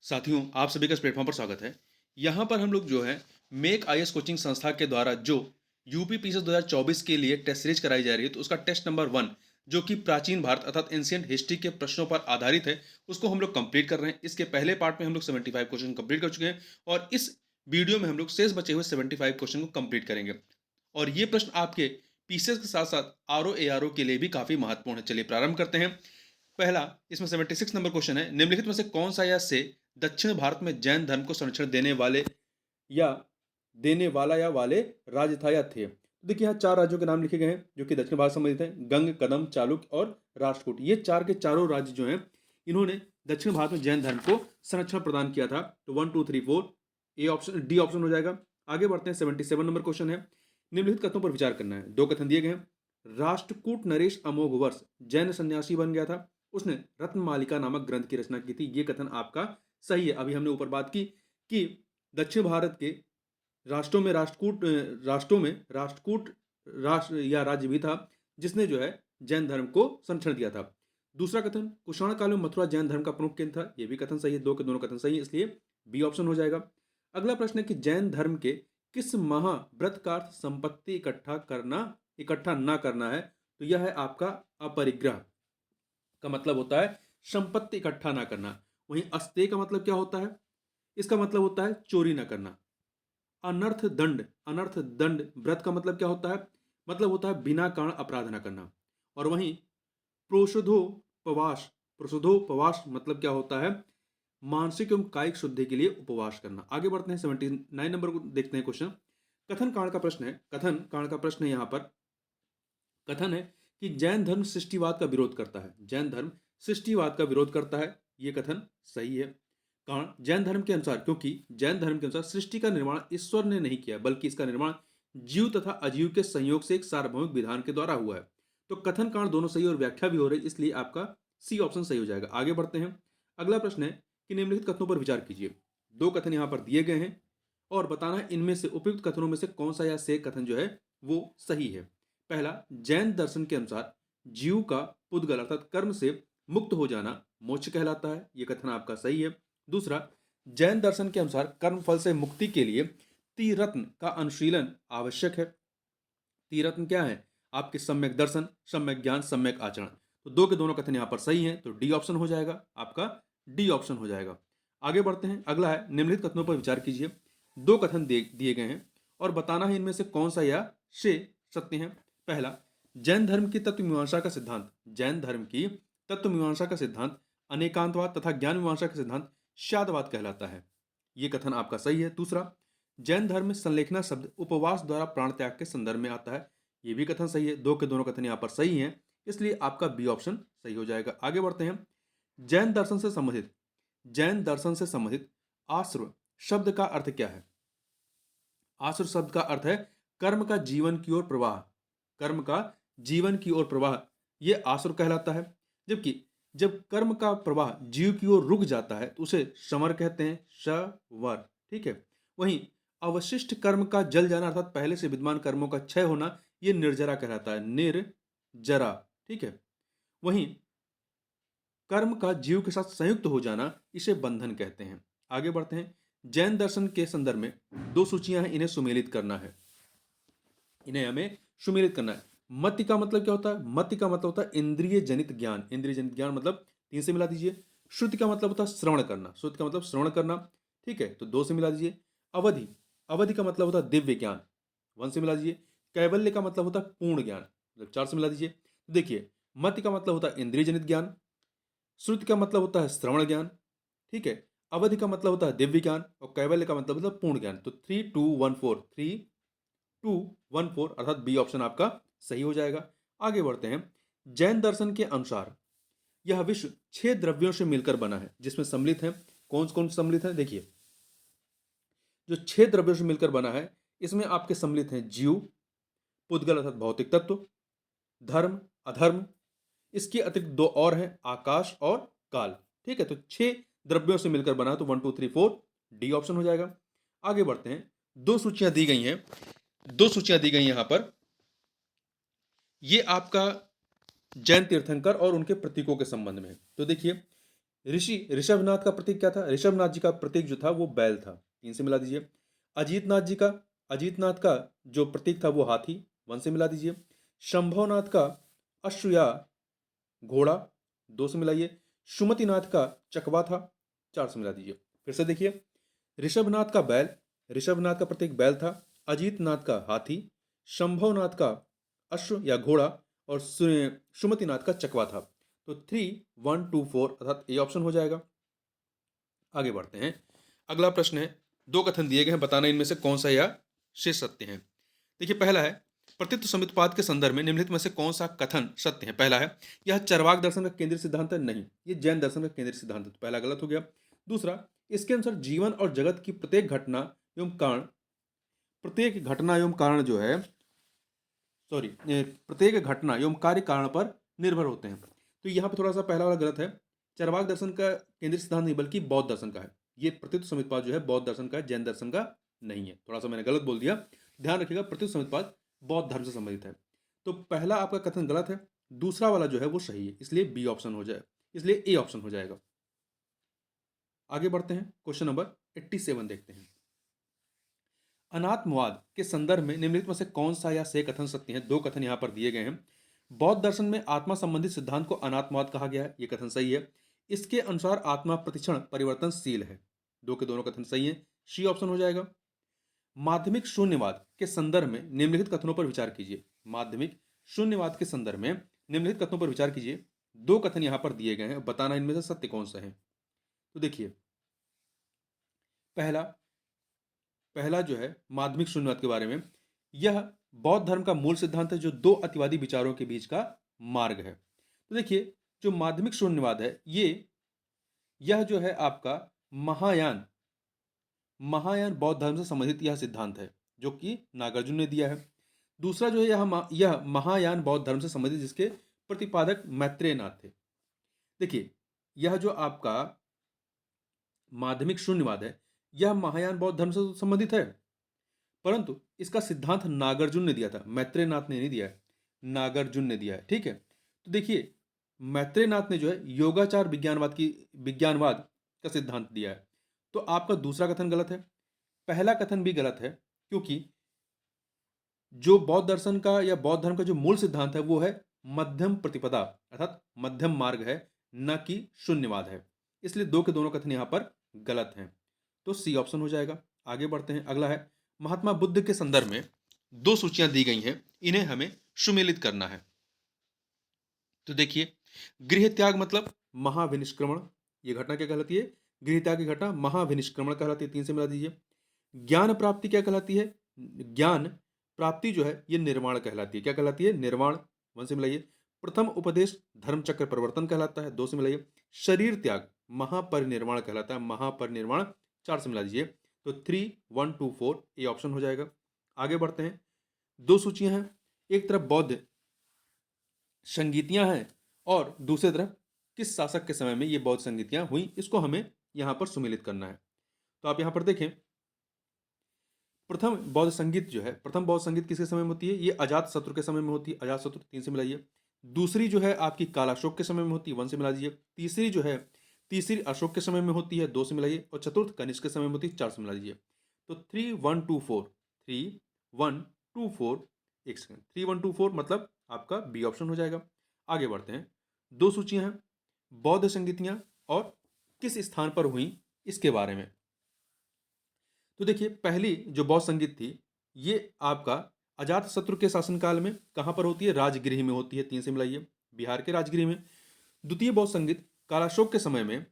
साथियों, आप सभी का इस प्लेटफॉर्म पर स्वागत है। यहाँ पर हम लोग जो है मेक आईएएस कोचिंग संस्था के द्वारा जो यूपी पीसीएस 2024 के लिए टेस्ट सीरीज कराई जा रही है, तो उसका टेस्ट नंबर 1 जो कि प्राचीन भारत अर्थात एंशिएंट हिस्ट्री के प्रश्नों पर आधारित है, उसको हम लोग कंप्लीट कर रहे हैं। इसके पहले पार्ट में हम लोग 75 क्वेश्चन कंप्लीट कर चुके हैं और इस वीडियो में हम लोग शेष बचे हुए 75 क्वेश्चन को कंप्लीट करेंगे। और ये प्रश्न आपके पीसीएस के साथ साथ आरओ एआरओ के लिए भी काफी महत्वपूर्ण है। चलिए प्रारंभ करते हैं। पहला, इसमें 76 नंबर क्वेश्चन है, निम्नलिखित में से कौन सा या से दक्षिण भारत में जैन धर्म को संरक्षण या देने वाला या वाले राज्य था या थे। तो देखिए यहाँ चार राज्यों के नाम लिखे गए हैं जो कि दक्षिण भारत से संबंधित हैं, गंग, कदम, चालुक्य और राष्ट्रकूट। ये चार के चारों राज्य जो हैं, इन्होंने दक्षिण भारत में जैन धर्म को संरक्षण प्रदान किया था। तो 1 2 3 4 ए ऑप्शन, डी ऑप्शन हो जाएगा। आगे बढ़ते हैं। 77 नंबर क्वेश्चन है, निम्नलिखित कथनों पर विचार करना है। दो कथन दिए गए हैं। राष्ट्रकूट नरेश अमोघ वर्ष जैन सन्यासी बन गया था, उसने रत्नमालिका नामक ग्रंथ की रचना की थी। ये कथन आपका सही है। अभी हमने ऊपर बात की कि दक्षिण भारत के राष्ट्रों में राष्ट्रकूट राष्ट्र या राज्य भी था जिसने जो है जैन धर्म को संरक्षण दिया था। दूसरा कथन, कुषाण काल में मथुरा जैन धर्म का प्रमुख केंद्र था। यह भी कथन सही है। दो के दोनों कथन सही है, इसलिए बी ऑप्शन हो जाएगा। अगला प्रश्न है कि जैन धर्म के किस महाव्रत का अर्थ संपत्ति इकट्ठा ना करना है। तो यह है आपका अपरिग्रह का मतलब होता है संपत्ति इकट्ठा ना करना। वहीं अस्तेय का मतलब क्या होता है? इसका मतलब होता है चोरी ना करना। अनर्थ दंड व्रत का मतलब क्या होता है? मतलब होता है बिना कारण अपराध न करना। और वहीं प्रोषधोपवास मतलब क्या होता है? मानसिक एवं कायिक शुद्धि के लिए उपवास करना। आगे बढ़ते हैं। 79 नंबर को देखते हैं क्वेश्चन। कथन कांड का प्रश्न है। कथन कांड का प्रश्न है यहाँ पर। कथन है कि जैन धर्म सृष्टिवाद का विरोध करता है। जैन धर्म सृष्टिवाद का विरोध करता है। यह कथन सही है। कारण जैन धर्म के अनुसार, क्योंकि जैन धर्म के अनुसार सृष्टि का निर्माण ईश्वर ने नहीं किया बल्कि इसका निर्माण जीव तथा अजीव के संयोग से एक सार्वभौमिक विधान के द्वारा हुआ है। तो कथन कारण दोनों सही और व्याख्या भी हो रही है, इसलिए आपका सी ऑप्शन सही हो जाएगा। आगे बढ़ते हैं। अगला प्रश्न है कि निम्नलिखित कथनों पर विचार कीजिए। दो कथन यहाँ पर दिए गए हैं और बताना है इनमें से उपयुक्त कथनों में से कौन सा या से कथन जो है वो सही है। पहला, जैन दर्शन के अनुसार जीव का पुद्गल अर्थात कर्म से मुक्त हो जाना मोक्ष कहलाता है। यह कथन आपका सही है। दूसरा, जैन दर्शन के अनुसार कर्म फल से मुक्ति के लिए त्रिरत्न का अनुशीलन आवश्यक है। त्रिरत्न क्या है? आपके सम्यक दर्शन, सम्यक ज्ञान, सम्यक आचरण। तो दो के दोनों कथन यहां पर सही हैं, तो डी ऑप्शन हो जाएगा। आपका डी ऑप्शन हो जाएगा। आगे बढ़ते हैं। अगला है, निम्नलिखित कथनों पर विचार कीजिए। दो कथन दिए गए हैं और बताना है इनमें से कौन सा या से सत्य है। पहला, जैन धर्म की तत्व मीमांसा का सिद्धांत, जैन धर्म की तत्व मीमांसा का सिद्धांत अनेकांतवाद तथा ज्ञान मीमांसा का सिद्धांत शादवाद कहलाता है। यह कथन आपका सही है। दूसरा, जैन धर्म में संलेखना शब्द उपवास द्वारा प्राण त्याग के संदर्भ में आता है। यह भी कथन सही है। दो के दोनों कथन यहां पर सही हैं, इसलिए आपका बी ऑप्शन सही हो जाएगा। आगे बढ़ते हैं। जैन दर्शन से संबंधित आश्रव शब्द का अर्थ क्या है? आश्रव शब्द का अर्थ है कर्म का जीवन की ओर प्रवाह। कर्म का जीवन की ओर प्रवाह यह आश्रव कहलाता है। जबकि जब कर्म का प्रवाह जीव की ओर रुक जाता है तो उसे समर कहते हैं। शवर, ठीक है। वहीं अवशिष्ट कर्म का जल जाना अर्थात पहले से विद्यमान कर्मों का क्षय होना यह निर्जरा कहलाता है। निर्जरा, ठीक है। वहीं कर्म का जीव के साथ संयुक्त हो जाना इसे बंधन कहते हैं। आगे बढ़ते हैं। जैन दर्शन के संदर्भ में दो सूचियां हैं, इन्हें सुमेलित करना है। इन्हें हमें सुमेलित करना है। मति का मतलब क्या होता है? मति का मतलब होता है इंद्रिय जनित ज्ञान। इंद्रिय जनित ज्ञान मतलब 3 से मिला दीजिए। श्रुति का मतलब होता है श्रवण करना। श्रुति का मतलब श्रवण करना, ठीक है, तो 2 से मिला दीजिए। अवधि, अवधि का मतलब होता है दिव्य ज्ञान, 1 से मिला दीजिए। कैवल्य का मतलब होता है पूर्ण ज्ञान, मतलब 4 से मिला दीजिए। देखिए, मति का मतलब होता है इंद्रिय जनित ज्ञान, श्रुति का मतलब होता है श्रवण ज्ञान, ठीक है, अवधि का मतलब होता है दिव्य ज्ञान और कैवल्य का मतलब होता है पूर्ण ज्ञान। तो 3 2 1 4 अर्थात बी ऑप्शन आपका सही हो जाएगा। आगे बढ़ते हैं। जैन दर्शन के अनुसार यह विश्व 6 द्रव्यों से मिलकर बना है, जिसमें सम्मिलित है। कौन कौन सम्मिलित है? देखिए, जो 6 द्रव्यों से मिलकर बना है इसमें आपके सम्मिलित हैं जीव, पुद्गल अर्थात भौतिक तत्व, धर्म, अधर्म, इसके अतिरिक्त 2 और हैं, आकाश और काल, ठीक है। तो 6 द्रव्यों से मिलकर बना है, तो 1 2 3 4 डी ऑप्शन हो जाएगा। आगे बढ़ते हैं। दो सूचियां दी गई हैं, दो सूचियां दी गई यहां पर। ये आपका जैन तीर्थंकर और उनके प्रतीकों के संबंध में है। तो देखिए, ऋषभनाथ का प्रतीक क्या था? ऋषभनाथ जी का प्रतीक जो था वो बैल था, 3 से मिला दीजिए। अजीतनाथ का जो प्रतीक था वो हाथी, 1 से मिला दीजिए। शंभवनाथ का अश्व या घोड़ा, 2 से मिलाइए। सुमतिनाथ का चकवा था, 4 से मिला दीजिए। फिर से देखिए, ऋषभनाथ का बैल, ऋषभनाथ का प्रतीक बैल था, अजीतनाथ का हाथी, शंभवनाथ का अश्व या घोड़ा और सुमतिनाथ का चकवा था। तो 3, 1, 2, 4 अर्थात ए ऑप्शन हो जाएगा। आगे बढ़ते हैं। अगला प्रश्न है, 2 कथन दिए गए हैं, बताना इनमें से कौन सा या शेष सत्य है। देखिए, पहला है प्रतित्व समुत्पाद के संदर्भ में निम्नलिखित में से कौन सा कथन सत्य है। पहला है, यह चरवाक दर्शन का केंद्रीय सिद्धांत है, नहीं, ये जैन दर्शन का केंद्रीय सिद्धांत है, तो पहला गलत हो गया। दूसरा, इसके अनुसार जीवन और जगत की प्रत्येक घटना एवं कारण जो है, प्रत्येक घटना एवं कार्य कारण पर निर्भर होते हैं। तो यहाँ पे थोड़ा सा पहला वाला गलत है। चरवाक दर्शन का केंद्रीय सिद्धांत नहीं बल्कि बौद्ध दर्शन का है। ये प्रतित्व समुत्पाद जो है बौद्ध दर्शन का है, जैन दर्शन का नहीं है। थोड़ा सा मैंने गलत बोल दिया, ध्यान रखिएगा। प्रतित्व समुत्पाद बौद्ध धर्म से संबंधित है। तो पहला आपका कथन गलत है, दूसरा वाला जो है वो सही है, इसलिए बी ऑप्शन हो जाए, इसलिए ए ऑप्शन हो जाएगा। आगे बढ़ते हैं, क्वेश्चन नंबर 87 देखते हैं। अनात्मवाद के संदर्भ में निम्नलिखित में से कौन सा या से कथन सत्य है। 2 कथन यहां पर दिए गए हैं। बौद्ध दर्शन में आत्मा संबंधित सिद्धांत को अनात्मवाद कहा गया है, यह कथन सही है। इसके अनुसार आत्मा प्रतिक्षण परिवर्तनशील है, 2 के दोनों कथन सही है, सी ऑप्शन हो जाएगा। माध्यमिक शून्यवाद के संदर्भ में निम्नलिखित कथनों पर विचार कीजिए। माध्यमिक शून्यवाद के संदर्भ में निम्नलिखित कथनों पर विचार कीजिए। 2 कथन यहां पर दिए गए हैं, बताना इनमें से सत्य कौन सा है। तो देखिए, पहला जो है माध्यमिक शून्यवाद के बारे में, यह बौद्ध धर्म का मूल सिद्धांत है जो 2 अतिवादी विचारों के बीच का मार्ग है। तो देखिए, जो माध्यमिक शून्यवाद है यह जो है आपका महायान बौद्ध धर्म से संबंधित यह सिद्धांत है जो कि नागार्जुन ने दिया है। दूसरा जो है यह महायान बौद्ध धर्म से संबंधित जिसके प्रतिपादक मैत्रेय नाथ थे। देखिए, यह जो आपका माध्यमिक शून्यवाद है यह महायान बौद्ध धर्म से संबंधित है, परंतु इसका सिद्धांत नागार्जुन ने दिया था, मैत्रेय नाथ ने नहीं दिया है, नागार्जुन ने दिया है। ठीक है, तो देखिए, मैत्रेय नाथ ने जो है योगाचार विज्ञानवाद का सिद्धांत दिया है। तो आपका दूसरा कथन गलत है, पहला कथन भी गलत है, क्योंकि जो बौद्ध दर्शन का या बौद्ध धर्म का जो मूल सिद्धांत है वो है मध्यम प्रतिपदा अर्थात मध्यम मार्ग है, न कि शून्यवाद है। इसलिए 2 के दोनों कथन यहां पर गलत हैं, तो सी ऑप्शन हो जाएगा। आगे बढ़ते हैं। अगला है, महात्मा बुद्ध के संदर्भ में 2 सूचियां दी गई हैं, इन्हें हमें सुमेलित करना है। तो देखिए, गृह त्याग मतलब महाविनिष्क्रमण, ये घटना क्या कहलाती है? गृह त्याग की घटना महाविनिष्क्रमण कहलाती है, 3 से मिला दीजिए। ज्ञान प्राप्ति क्या कहलाती है? ज्ञान प्राप्ति जो है ये निर्वाण कहलाती है, क्या कहलाती है? निर्वाण, 1 से मिलाइए। प्रथम उपदेश धर्म चक्र परिवर्तन कहलाता है, 2 से मिलाइए। शरीर त्याग महापरिनिर्वाण कहलाता है, महापरिनिर्वाण, 4 से मिला दीजिए। तो 3, 1, 2, 4 ये ऑप्शन हो जाएगा। आगे बढ़ते हैं। 2 सूचियां हैं, एक तरफ बौद्ध संगीतियां हैं और दूसरी तरफ किस शासक के समय में ये बौद्ध संगीतियां हुई, इसको हमें यहां पर सुमेलित करना है। तो आप यहां पर देखें, प्रथम बौद्ध संगीत किसके समय में होती है? ये अजात शत्रु के समय में होती है, अजात शत्रु, 3 से मिलाइए। दूसरी जो है आपकी कालाशोक के समय में होती है, 1 से मिला दीजिए। तीसरी अशोक के समय में होती है, 2 से मिलाइए। और चतुर्थ कनिष्क के समय में होती है, 4 से मिला दीजिए। तो 3, 1, 2, 4 3, 1, 2, 4 एक सेकंड, 3, 1, 2, 4 मतलब आपका बी ऑप्शन हो जाएगा। आगे बढ़ते हैं। 2 सूचियां हैं, बौद्ध संगीतियां और किस स्थान पर हुई इसके बारे में। तो देखिए, पहली जो बौद्ध संगीत थी ये आपका अजात शत्रु के शासनकाल में कहां पर होती है? राजगृह में होती है, 3 से मिलाइए, बिहार के राजगृह में। द्वितीय बौद्ध संगीत कालाशोक के समय में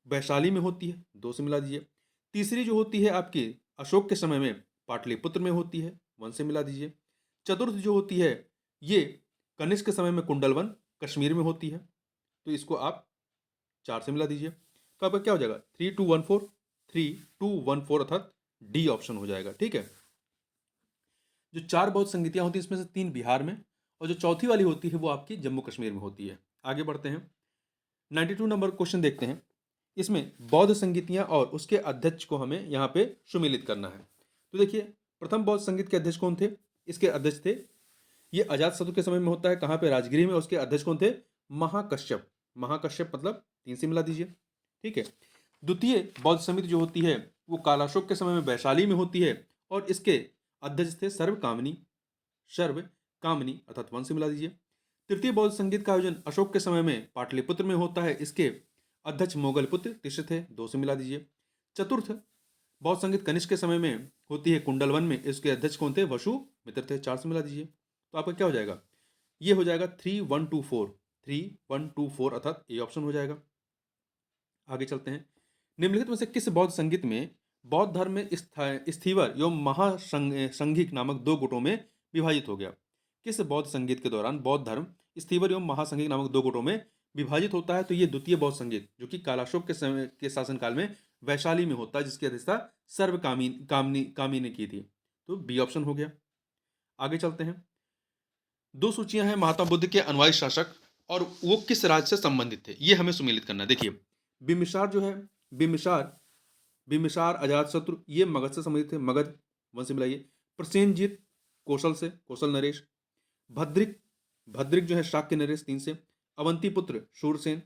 वैशाली में होती है, 2 से मिला दीजिए। तीसरी जो होती है आपकी अशोक के समय में पाटलिपुत्र में होती है, 1 से मिला दीजिए। चतुर्थ जो होती है ये कनिष्क के समय में कुंडलवन कश्मीर में होती है, तो इसको आप 4 से मिला दीजिए। तो आपका क्या हो जाएगा? 3, 2, 1, 4 3, 2, 1, 4 अर्थात डी ऑप्शन हो जाएगा। ठीक है, जो 4 बौद्ध संगीतियां होती है इसमें से 3 बिहार में और जो चौथी वाली होती है वो आपकी जम्मू कश्मीर में होती है। आगे बढ़ते हैं। 92 नंबर क्वेश्चन देखते हैं। इसमें बौद्ध संगीतियां और उसके अध्यक्ष को हमें यहाँ पे सुमेलित करना है। तो देखिए, प्रथम बौद्ध संगीत के अध्यक्ष कौन थे? इसके अध्यक्ष थे, ये अजात शत्रु के समय में होता है, कहाँ पे? राजगिरी में। उसके अध्यक्ष कौन थे? महाकश्यप। महाकश्यप मतलब 3 से मिला दीजिए। ठीक है। द्वितीय बौद्ध समिति जो होती है वो कालाशोक के समय में वैशाली में होती है और इसके अध्यक्ष थे सर्व कामिनी अर्थात वन से मिला दीजिए। तृतीय बौद्ध संगीत का आयोजन अशोक के समय में पाटलिपुत्र में होता है, इसके अध्यक्ष मोगल पुत्र तिष्य थे, 2 से मिला दीजिए। चतुर्थ बौद्ध संगीत कनिष्क के समय में होती है कुंडलवन में, इसके अध्यक्ष कौन थे? वसु मित्र थे, 4 से मिला दीजिए। तो आपका क्या हो जाएगा? ये हो जाएगा 3124 अर्थात ए ऑप्शन हो जाएगा। आगे चलते हैं। निम्नलिखित में से किस बौद्ध संगीत में बौद्ध धर्म में स्थीवर एवं महासंघिक नामक 2 गुटों में विभाजित हो गया? किस बौद्ध संगीत के दौरान बौद्ध धर्म स्थीवर एवं महासंघिक नामक 2 गुटों में विभाजित होता है? तो ये द्वितीय बौद्ध संगीत जो कि कालाशोक के समय के शासनकाल में वैशाली में होता है, जिसकी अध्यक्षता कामी ने की थी। तो बी ऑप्शन हो गया। आगे चलते हैं। 2 सूचियां हैं महात्मा बुद्ध के अनुयायी शासक और वो किस राज्य से संबंधित थे, ये हमें सुमेलित करना है। देखिए बिम्बिसार जो है, बिम्बिसार अजातशत्रु ये मगध से संबंधित थे, मगध वंश से मिलाइए। प्रसेनजीत कौशल नरेश। भद्रिक जो है शाक्य नरेश 3 से। अवंतीपुत्र शूरसेन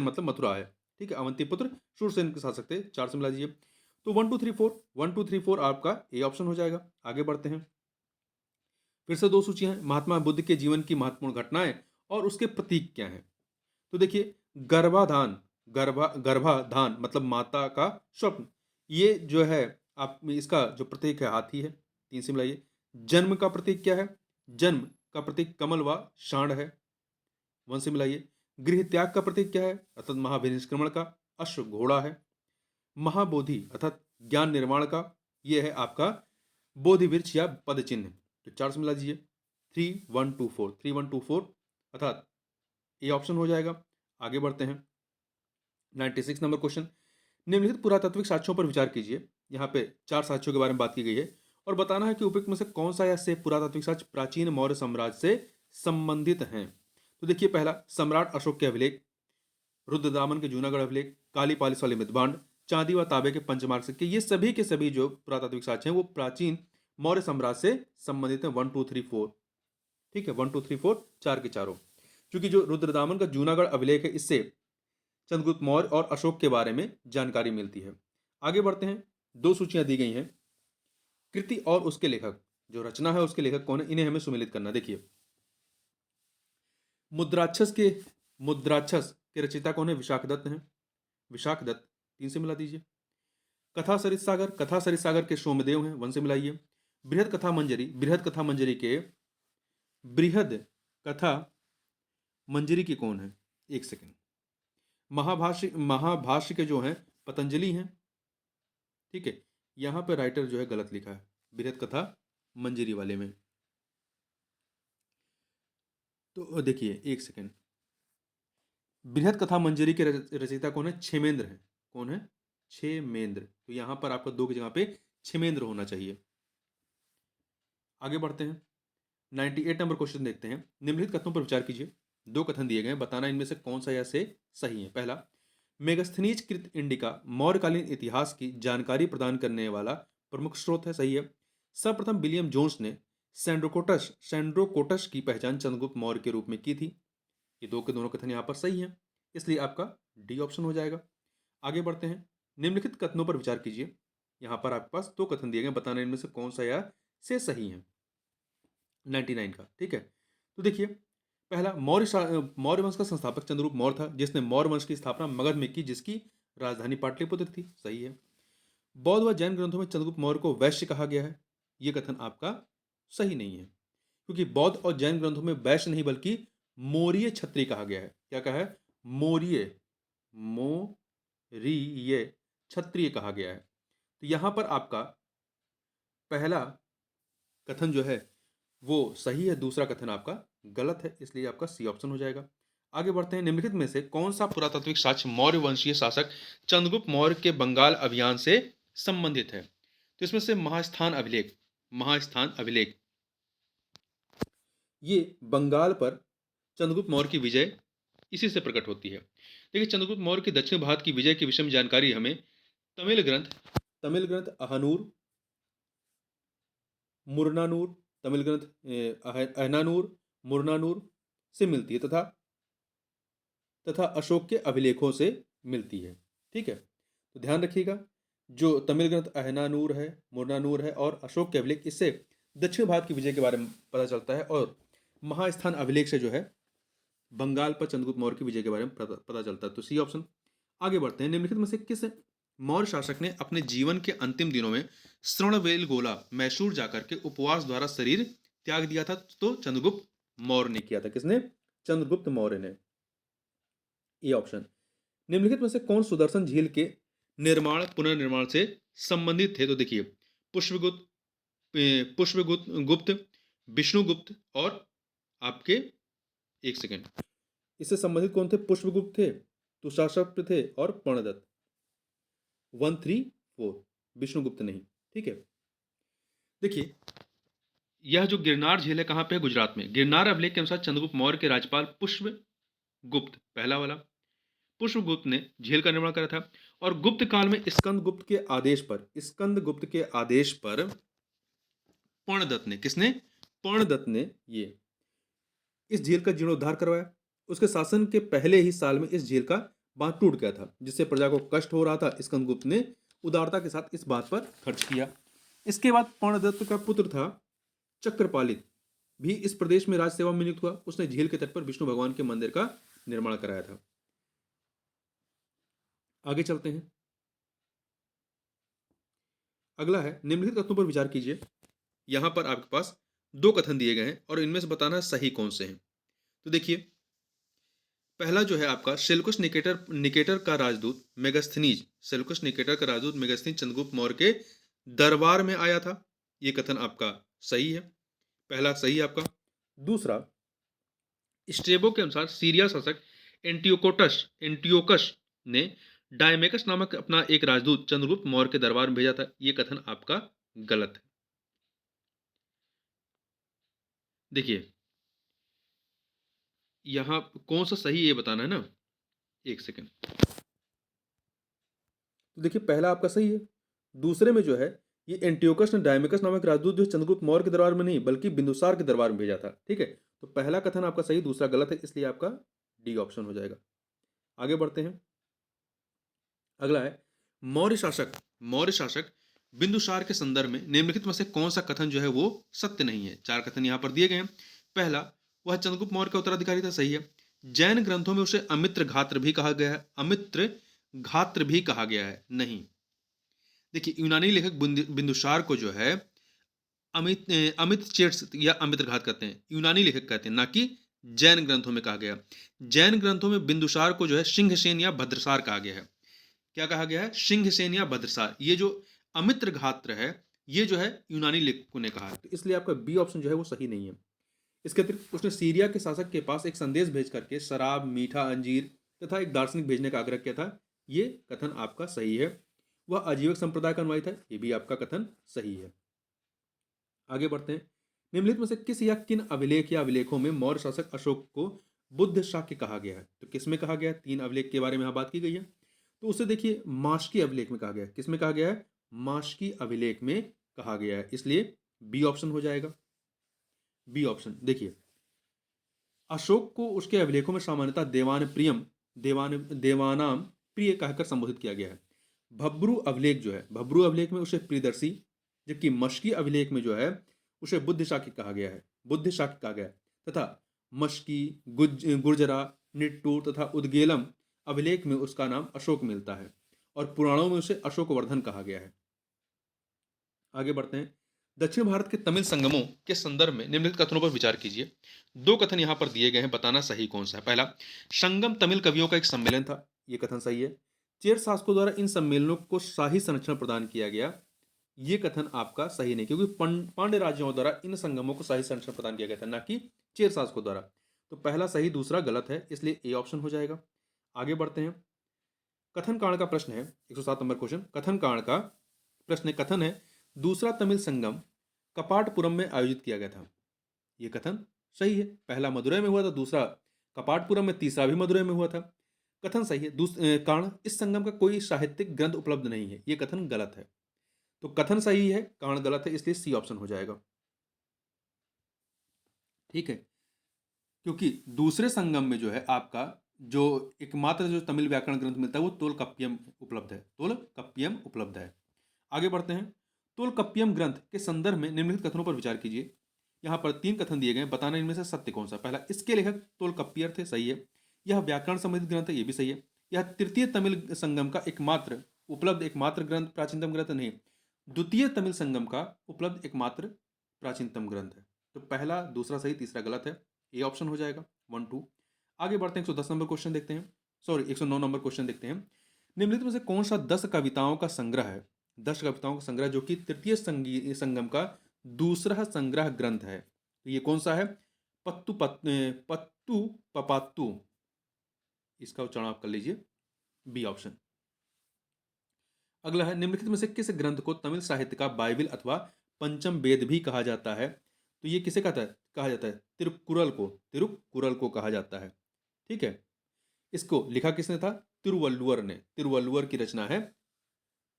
मतलब मथुरा है, ठीक है। अवंतीपुत्र शूरसेन के शासक थे, 4 से मिला दीजिए। तो 1 2 3 4 आपका ए ऑप्शन हो जाएगा। आगे बढ़ते हैं। फिर से 2 सूचियां हैं महात्मा बुद्ध के जीवन की महत्वपूर्ण घटनाएं और उसके प्रतीक क्या हैं। तो देखिए गर्भाधान मतलब माता का स्वप्न, ये जो है आप इसका जो प्रतीक है हाथी है, 3 से मिलाइए। जन्म का प्रतीक क्या है? जन्म का प्रतीक कमल व षांड है, 1 से मिलाइए। गृह त्याग का प्रतीक क्या है? अर्थात महाविनिष्क्रमण का अश्व घोड़ा है। महाबोधि अर्थात ज्ञान निर्माण का, ये है आपका बोधि वृक्ष या पद चिन्ह। तो 4 से मिला दीजिए। 3 1 2 4 अर्थात ये ऑप्शन हो जाएगा। आगे बढ़ते हैं। 96 नंबर क्वेश्चन। निम्नलिखित पुरातात्विक साक्ष्यों पर विचार कीजिए। यहाँ पे 4 साक्ष्यों के बारे में बात की गई है और बताना है कि उपयुक्त में से कौन सा या से पुरातात्विक साक्ष्य प्राचीन मौर्य साम्राज्य से संबंधित हैं। तो देखिए पहला सम्राट अशोक के अभिलेख, रुद्रदामन के जूनागढ़ अभिलेख, काली पालिस वाले मृदभांड, चांदी व तांबे के पंचमार्ग सिक्के, ये सभी के सभी जो पुरातात्विक साक्ष्य हैं वो प्राचीन मौर्य साम्राज्य से संबंधित हैं। 1 2 3 4, ठीक है। 1 2 3 4 4 के चारों। क्योंकि जो रुद्रदामन का जूनागढ़ अभिलेख है इससे चंद्रगुप्त मौर्य और अशोक के बारे में जानकारी मिलती है। आगे बढ़ते हैं। 2 सूचियां दी गई हैं। कृति और उसके लेखक, जो रचना है उसके लेखक कौन है, इन्हें हमें सुमेलित करना। देखिए मुद्राक्षस के रचयिता कौन है? विशाखदत्त हैं, विशाखदत्त 3 से मिला दीजिए। कथा सरित सागर के सोमदेव हैं, 1 से मिलाइए। बृहद कथा मंजरी के बृहद कथा मंजरी के कौन है? 1 सेकंड। महाभाष्य के जो हैं पतंजलि हैं, ठीक है। यहां पे राइटर जो है गलत लिखा है बृहद कथा मंजरी वाले में। तो देखिए 1 सेकंड। बृहद कथा मंजरी के रचयिता कौन है? क्षेमेंद्र है। कौन है? क्षेमेंद्र। तो यहां पर आपका 2 की जगह पे क्षेमेंद्र होना चाहिए। आगे बढ़ते हैं। 98 नंबर क्वेश्चन देखते हैं। निम्नलिखित कथनों पर विचार कीजिए। 2 कथन दिए गए हैं, बताना इनमें से कौन सा या से सही है। पहला, मेगस्थनीज कृत इंडिका मौर्यकालीन इतिहास की जानकारी प्रदान करने वाला प्रमुख स्रोत है, सही है। सर्वप्रथम विलियम जोन्स ने सैंड्रोकोटस की पहचान चंद्रगुप्त मौर्य के रूप में की थी। ये 2 के दोनों कथन यहाँ पर सही हैं, इसलिए आपका डी ऑप्शन हो जाएगा। आगे बढ़ते हैं। निम्नलिखित कथनों पर विचार कीजिए। यहाँ पर आपके पास 2 कथन दिए गए, बताना इनमें से कौन सा या से सही है। 99 का, ठीक है। तो देखिए पहला, मौर्य वंश का संस्थापक चंद्रगुप्त मौर्य था, जिसने मौर्य वंश की स्थापना मगध में की, जिसकी राजधानी पाटलिपुत्र थी, सही है। बौद्ध व जैन ग्रंथों में चंद्रगुप्त मौर्य को वैश्य कहा गया है, यह कथन आपका सही नहीं है, क्योंकि बौद्ध और जैन ग्रंथों में वैश्य नहीं बल्कि मौर्य क्षत्रिय कहा गया है। क्या कहा है? मौर्य क्षत्रिय कहा गया है। तो यहां पर आपका पहला कथन जो है वो सही है, दूसरा कथन आपका गलत है, इसलिए आपका सी ऑप्शन हो जाएगा। आगे बढ़ते हैं। निम्नलिखित में से कौन सा पुरातात्विक साक्ष्य मौर्य वंशीय शासक चंद्रगुप्त मौर्य के बंगाल अभियान से संबंधित है? तो इसमें से महास्थान अभिलेख ये बंगाल पर चंद्रगुप्त मौर्य की विजय इसी से प्रकट होती है। देखिए चंद्रगुप्त मौर्य की दक्षिण भारत की विजय की विषय में जानकारी हमें तमिल ग्रंथ अहनूर, मुरनानूर, तमिल ग्रंथ अहनानूर, मुरनानूर से मिलती है तथा अशोक के अभिलेखों से मिलती है। ठीक है, तो ध्यान रखिएगा, जो तमिल ग्रंथ अहनानूर है, मुरनानूर है और अशोक के अभिलेख, इससे दक्षिण भारत की विजय के बारे में पता चलता है, और महास्थान अभिलेख से जो है बंगाल पर चंद्रगुप्त मौर्य की विजय के बारे में पता चलता है। तो सी ऑप्शन। आगे बढ़ते हैं, निम्नलिखित में से किस मौर्य शासक ने अपने जीवन के अंतिम दिनों में श्रवणबेलगोला मैसूर जाकर के उपवास द्वारा शरीर त्याग दिया था? तो चंद्रगुप्त मौर्य ने किया था। किसने? चंद्रगुप्त मौर्य ने। A option. निम्नलिखित में से कौन सुदर्शन झील के निर्माण पुनर्निर्माण से संबंधित थे? तो देखिए, पुष्पगुप्त, पुष्पगुप्त गुप्त, विष्णुगुप्त और आपके, एक सेकेंड, इससे संबंधित कौन थे? पुष्पगुप्त थे, तुषारशक्र थे और पर्णदत्त। 1 3 4, विष्णुगुप्त नहीं। ठीक है, देखिए, यह जो गिरनार झील है कहाँ पे है? गुजरात में। गिरनार अभिलेख के अनुसार चंद्रगुप्त मौर्य के राज्यपाल पुष्पगुप्त, पहला वाला, पुष्पगुप्त ने झील का निर्माण करा था, और गुप्त काल में स्कंदगुप्त के आदेश पर, स्कंदगुप्त के आदेश पर पर्णदत्त ने, किसने? पर्णदत्त ने ये इस झील का जीर्णोद्धार करवाया। उसके शासन के पहले ही साल में इस झील का बांध टूट गया था, जिससे प्रजा को कष्ट हो रहा था। स्कंदगुप्त ने उदारता के साथ इस बात पर खर्च किया। इसके बाद पर्णदत्त का पुत्र था चक्रपालित भी इस प्रदेश में राज सेवा में नियुक्त हुआ। उसने झील के तट पर विष्णु भगवान के मंदिर का निर्माण कराया था। आगे चलते हैं, अगला है, निम्नलिखित कथनों पर विचार कीजिए। यहां पर आपके पास दो कथन दिए गए हैं और इनमें से बताना सही कौन से हैं। तो देखिए, पहला जो है आपका, सेल्युकस निकेटर निकेटर का राजदूत मेगास्थनीज, सेल्युकस निकेटर का राजदूत मेगास्थनीज चंद्रगुप्त मौर्य के दरबार में आया था। यह कथन आपका सही है, पहला सही है आपका। दूसरा, स्ट्रेबो के अनुसार सीरिया शासक एंटियोकस ने डायमेकस नामक अपना एक राजदूत चंद्रगुप्त मौर्य के दरबार में भेजा था। यह कथन आपका गलत है। देखिए, यहां कौन सा सही ये बताना है ना, एक सेकेंड। तो देखिए, पहला आपका सही है। दूसरे में जो है, ये एंटियोकस ने डायमेकस नामक राजदूत जो चंद्रगुप्त मौर्य के दरबार में नहीं बल्कि बिंदुसार के दरबार में भेजा था। ठीक है, तो पहला कथन आपका सही, दूसरा गलत है, इसलिए आपका डी ऑप्शन हो जाएगा। आगे बढ़ते हैं, अगला है, मौर्य शासक बिंदुसार के संदर्भ में निम्नलिखित में से कौन सा कथन जो है वो सत्य नहीं है? चार कथन यहां पर दिए गए हैं। पहला, वह चंद्रगुप्त मौर्य का उत्तराधिकारी था, सही है। जैन ग्रंथों में उसे अमित्र घात्र भी कहा गया है, अमित्र घात्र भी कहा गया है, नहीं। देखिए, यूनानी लेखक बिंदुसार को जो है अमित अमित चेट्स या अमित्र घात कहते हैं, यूनानी लेखक कहते हैं, ना कि जैन ग्रंथों में कहा गया। जैन ग्रंथों में बिंदुसार को जो है सिंहसेन या भद्रसार कहा गया है। क्या कहा गया है? सिंहसेन या भद्रसार। ये जो अमित्र घात्र है, ये जो है यूनानी लेखकों ने कहा है, तो इसलिए आपका बी ऑप्शन जो है वो सही नहीं है। इसके अतिरिक्त उसने सीरिया के शासक के पास एक संदेश भेज करके शराब, मीठा, अंजीर तथा एक दार्शनिक भेजने का आग्रह किया था। ये कथन आपका सही है। वह आजीवक संप्रदाय का अनुयायी था, ये भी आपका कथन सही है। आगे बढ़ते हैं, निम्नलिखित में से किस या किन अभिलेख या अभिलेखों में मौर्य शासक अशोक को बुद्ध शाक्य कहा गया है? तो किसमें कहा गया है? तीन अभिलेख के बारे में यहाँ बात की गई है। तो उसे देखिए, माशकी अभिलेख में कहा गया है। किसमें कहा गया है? माशकी अभिलेख में कहा गया है, इसलिए बी ऑप्शन हो जाएगा। B option. देखिए, अशोक को उसके अभिलेखों में सामान्यतः देवान प्रियम, देवानाम प्रिय कहकर संबोधित किया गया है। भब्रू अभिलेख जो है, भब्रू अभिलेख में उसे प्रियदर्शी, जबकि मशकी अभिलेख में जो है उसे बुद्ध शाक्य कहा गया है, बुद्ध शाक्य कहा गया है। तथा मशकी, गुर्जरा, निट्टूर तथा उदगेलम अभिलेख में उसका नाम अशोक मिलता है, और पुराणों में उसे अशोकवर्धन कहा गया है। आगे बढ़ते हैं, दक्षिण भारत के तमिल संगमों के संदर्भ में निम्नलिखित कथनों पर विचार कीजिए। दो कथन यहां पर दिए गए हैं, बताना सही कौन सा है। पहला, संगम तमिल कवियों का एक सम्मेलन था, यह कथन सही है। चेर शासकों द्वारा इन सम्मेलनों को शाही संरक्षण प्रदान किया गया, यह कथन आपका सही नहीं, क्योंकि पांड्य राज्यों द्वारा इन संगमों को शाही संरक्षण प्रदान किया गया था, ना कि चेर शासकों द्वारा। तो पहला सही, दूसरा गलत है, इसलिए ए ऑप्शन हो जाएगा। आगे बढ़ते हैं, कथन कांड का प्रश्न है, 107 नंबर क्वेश्चन। कथन कांड का प्रश्न है, कथन है, दूसरा तमिल संगम कपाटपुरम में आयोजित किया गया था। यह कथन सही है। पहला मदुरै में हुआ था, दूसरा कपाटपुरम में, तीसरा भी मदुरै में हुआ था। कथन सही है। कारण, इस संगम का कोई साहित्यिक ग्रंथ उपलब्ध नहीं है, यह कथन गलत है। तो कथन सही है, कारण गलत है, इसलिए सी ऑप्शन हो जाएगा। ठीक है, क्योंकि दूसरे संगम में जो है आपका जो एकमात्र जो तमिल व्याकरण ग्रंथ मिलता है वो तोलकाप्पियम उपलब्ध है, तोलकाप्पियम उपलब्ध है। आगे बढ़ते हैं। तोलकाप्पियम ग्रंथ के संदर्भ में निम्नलिखित कथनों पर विचार कीजिए। यहाँ पर 3 कथन दिए गए हैं, बताना इनमें से सत्य कौन सा। पहला, इसके लेखक तोलकाप्पियर थे, सही है। यह व्याकरण संबंधित ग्रंथ है, ये भी सही है। यह तृतीय तमिल संगम का एकमात्र ग्रंथ, प्राचीनतम ग्रंथ नहीं, द्वितीय तमिल संगम का उपलब्ध एकमात्र प्राचीनतम ग्रंथ है। तो पहला, दूसरा सही, तीसरा गलत है। ए ऑप्शन हो जाएगा 1 2। आगे बढ़ते हैं, 110 नंबर क्वेश्चन देखते हैं, सॉरी 109 नंबर क्वेश्चन देखते हैं। निम्नलिखित में से कौन सा 10 कविताओं का संग्रह है, 10 कविताओं का संग्रह जो कि तृतीय संगम का दूसरा संग्रह ग्रंथ है। तो ये कौन सा है? पत्तू पपातू, इसका उच्चारण आप कर लीजिए, बी ऑप्शन। अगला है, निम्नलिखित में से किस ग्रंथ को तमिल साहित्य का बाइबिल अथवा पंचम वेद भी कहा जाता है? तो ये किसे कहा जाता है? तिरुक्कुरल को कहा जाता है। ठीक है, इसको लिखा किसने था? तिरुवल्लुवर ने। तिरुवल्लुवर की रचना है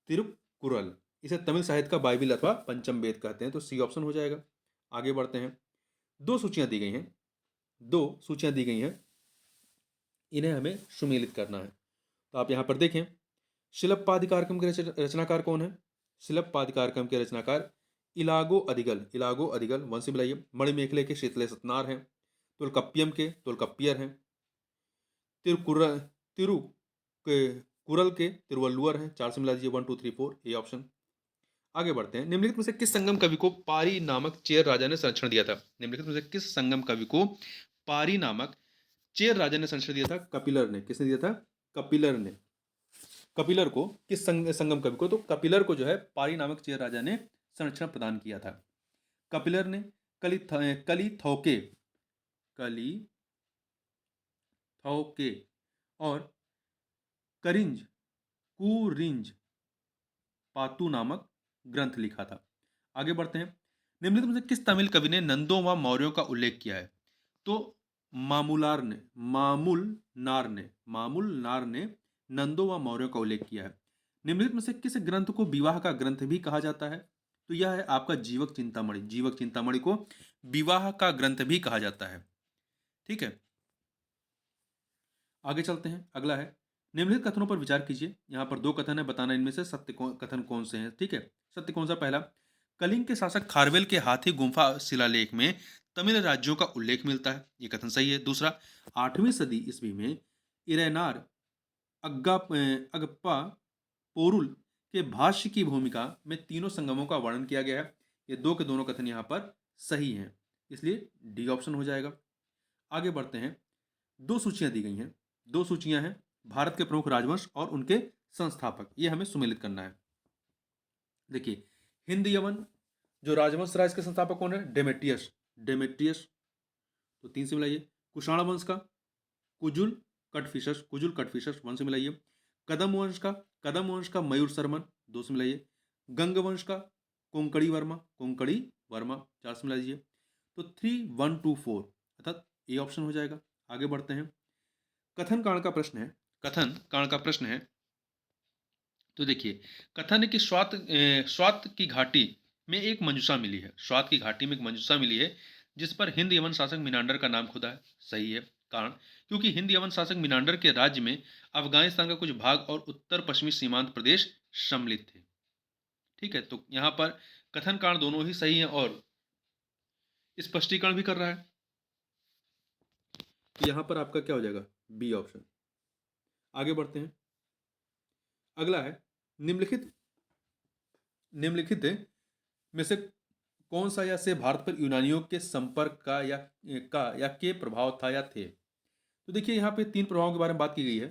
तिरुक्कुरल। इसे तमिल साहित्य का बाइबिल अथवा पंचम वेद कहते हैं, तो सी ऑप्शन हो जाएगा। आगे बढ़ते हैं। 2 सूचियां दी गई हैं, 2 सूचियां दी गई हैं, इन्हें हमें सुमेलित करना है। तो आप यहां पर देखें, शिलप्पादिकारकम के रचनाकार कौन है? शिलप्पादिकारकम के रचनाकार इलागो अधिगल, वन से मिलाइए। मणिमेखले के शीतले सतनार हैं। तोलकप्पियम के तोलकप्पियर हैं। तिरुकुरल तिरु के कुरल के तिरुवल्लुवर हैं। 4 से मिला दीजिए, 1 2 3 4, ए ऑप्शन। आगे बढ़ते हैं। निम्नलिखित में से किस संगम कवि को पारी नामक चेर राजा ने संरक्षण दिया था? निम्नलिखित में से किस संगम कवि को पारी नामक चेर राजा ने संरक्षण दिया था? कपिलर ने। किसने दिया था? कपिलर ने। कपिलर को, किस संगम कवि को? तो कपिलर को जो है पारी नामक चेर राजा ने संरक्षण प्रदान किया था। कपिलर ने कली थौके और करिंज कुरिंज पातु नामक ग्रंथ लिखा था। आगे बढ़ते हैं। निम्नलिखित में से किस तमिल कवि ने नंदों व मौर्यों का उल्लेख किया है? तो मामूल नार ने नंदों व मौर्यों का उल्लेख किया है। निम्नलिखित में से किस ग्रंथ को विवाह का ग्रंथ भी कहा जाता है? तो यह है आपका जीवक चिंतामणि। जीवक चिंतामणि को विवाह का ग्रंथ भी कहा जाता है। ठीक है, आगे चलते हैं। अगला है, निम्नलिखित कथनों पर विचार कीजिए। यहाँ पर 2 कथन है, बताना इनमें से कथन कौन से हैं। ठीक है, सत्य कौन सा? पहला, कलिंग के शासक खारवेल के हाथी गुम्फा शिलालेख में तमिल राज्यों का उल्लेख मिलता है, ये कथन सही है। दूसरा, 8वीं सदी ईस्वी में इरेनार अगप्पा पोरुल के भाष्य की भूमिका में तीनों संगमों का वर्णन किया गया है। ये 2 के दोनों कथन यहाँ पर सही हैं, इसलिए डी ऑप्शन हो जाएगा। आगे बढ़ते हैं। 2 सूचियां दी गई हैं, 2 सूचियां हैं भारत के प्रमुख राजवंश और उनके संस्थापक, ये हमें सुमेलित करना है। देखिए, हिंद यवन जो राजवंश राज्य के संस्थापक कौन है? डेमेट्रियस। तो 3 से मिलाइए। कुषाण वंश का कुजुल कटफिशस, 1 से मिलाइए। कदम वंश का मयूर शर्मन, 2 से मिलाइए। गंग वंश का कोंकणी वर्मा, 4 से मिला दीजिए। तो 3 1 2 4 अर्थात ए ऑप्शन हो जाएगा। आगे बढ़ते हैं। कथन कांड का प्रश्न है। तो देखिए, कथन है कि स्वात की घाटी में एक मंजूषा मिली है। स्वात की घाटी में एक मंजूषा मिली है जिस पर हिंद यवन शासक मिनांडर का नाम खुदा है। सही है। कारण, क्योंकि हिंद यवन शासक मिनांडर के राज्य में अफगानिस्तान का कुछ भाग और उत्तर पश्चिमी सीमांत प्रदेश सम्मिलित थे। ठीक है, तो यहाँ पर कथन कांड दोनों ही सही है और स्पष्टीकरण भी कर रहा है। तो यहाँ पर आपका क्या हो जाएगा? B option. आगे बढ़ते हैं। अगला है, निम्नलिखित में से कौन सा या से भारत पर यूनानियों के संपर्क का के प्रभाव था या थे? तो देखिए, यहाँ पे 3 प्रभावों के बारे में बात की गई है।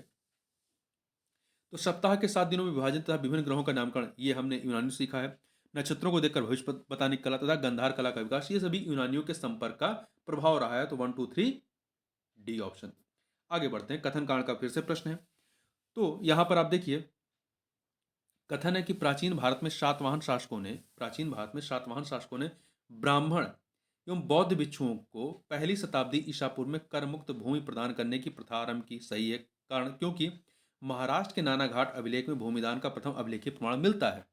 तो सप्ताह के 7 दिनों में विभाजन तथा विभिन्न ग्रहों का नामकरण, ये हमने यूनानियों से सीखा है। नक्षत्रों को देखकर भविष्य बताने की कला तथा गंधार कला का विकास, ये सभी यूनानियों के संपर्क का प्रभाव रहा है। तो 1 2 3 डी ऑप्शन। आगे बढ़ते हैं। कथन कांड का फिर से प्रश्न है। तो यहां पर आप देखिए, कथन है कि प्राचीन भारत में सातवाहन शासकों ने ब्राह्मण एवं बौद्ध भिक्षुओं को पहली शताब्दी ईसा पूर्व में कर मुक्त भूमि प्रदान करने की प्रथा आरंभ की। सही है। कारण, क्योंकि महाराष्ट्र के नानाघाट अभिलेख में भूमिदान का प्रथम अभिलेखीय प्रमाण मिलता है।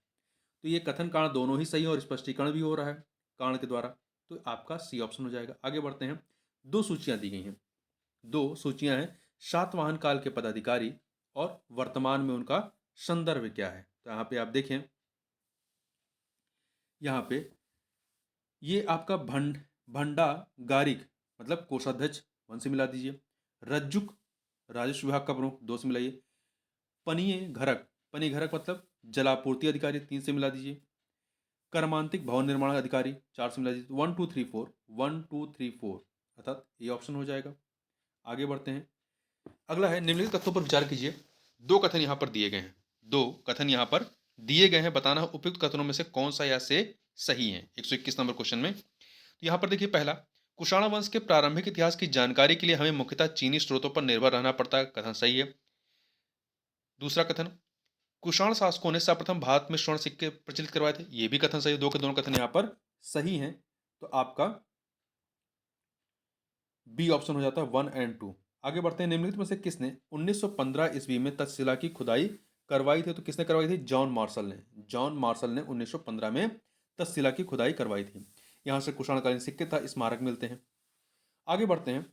तो ये कथन कांड दोनों ही सही है और स्पष्टीकरण भी हो रहा है कांड के द्वारा। तो आपका सी ऑप्शन हो जाएगा। आगे बढ़ते हैं। 2 सूचियां दी गई हैं, 2 सूचियां हैं सातवाहन काल के पदाधिकारी और वर्तमान में उनका संदर्भ क्या है। तो यहाँ पे आप देखें, यहाँ पे ये आपका भंडागारिक मतलब कोषाध्यक्ष, 1 से मिला दीजिए। रज्जुक राजस्व विभाग का प्रमुख, 2 से मिलाइए। पनीघरक मतलब जलापूर्ति अधिकारी, 3 से मिला दीजिए। कर्मांतिक भवन निर्माण अधिकारी, 4 से मिला दीजिए। 1 2 3 4, 1 2 3 4 अर्थात ये ऑप्शन हो जाएगा। आगे बढ़ते हैं। अगला है निम्नलिखित कथनों पर विचार कीजिए। दो कथन यहाँ पर दिए गए हैं, दो कथन यहाँ पर दिए गए हैं, बताना उपयुक्त कथनों में से कौन सा या से सही है 121 नंबर क्वेश्चन में। तो यहाँ पर देखिए, पहला, कुषाण वंश के प्रारंभिक इतिहास की जानकारी के लिए हमें मुख्यतः चीनी स्रोतों पर निर्भर रहना पड़ता है, कथन सही है। दूसरा कथन, कुषाण शासकों ने सर्वप्रथम भारत में स्वर्ण सिक्के प्रचलित करवाए थे, ये भी कथन सही है। दो के दोनों कथन यहाँ पर सही हैं, तो आपका बी ऑप्शन हो जाता है 1 और 2। आगे बढ़ते हैं। निम्नलिखित में से किसने 1915 ईस्वी में तक्षशिला की खुदाई करवाई थी? तो किसने करवाई थी? जॉन मार्शल ने। जॉन मार्शल ने 1915 में तक्षशिला की खुदाई करवाई थी। यहाँ से कुषाणकालीन सिक्के तथा स्मारक मिलते हैं। आगे बढ़ते हैं।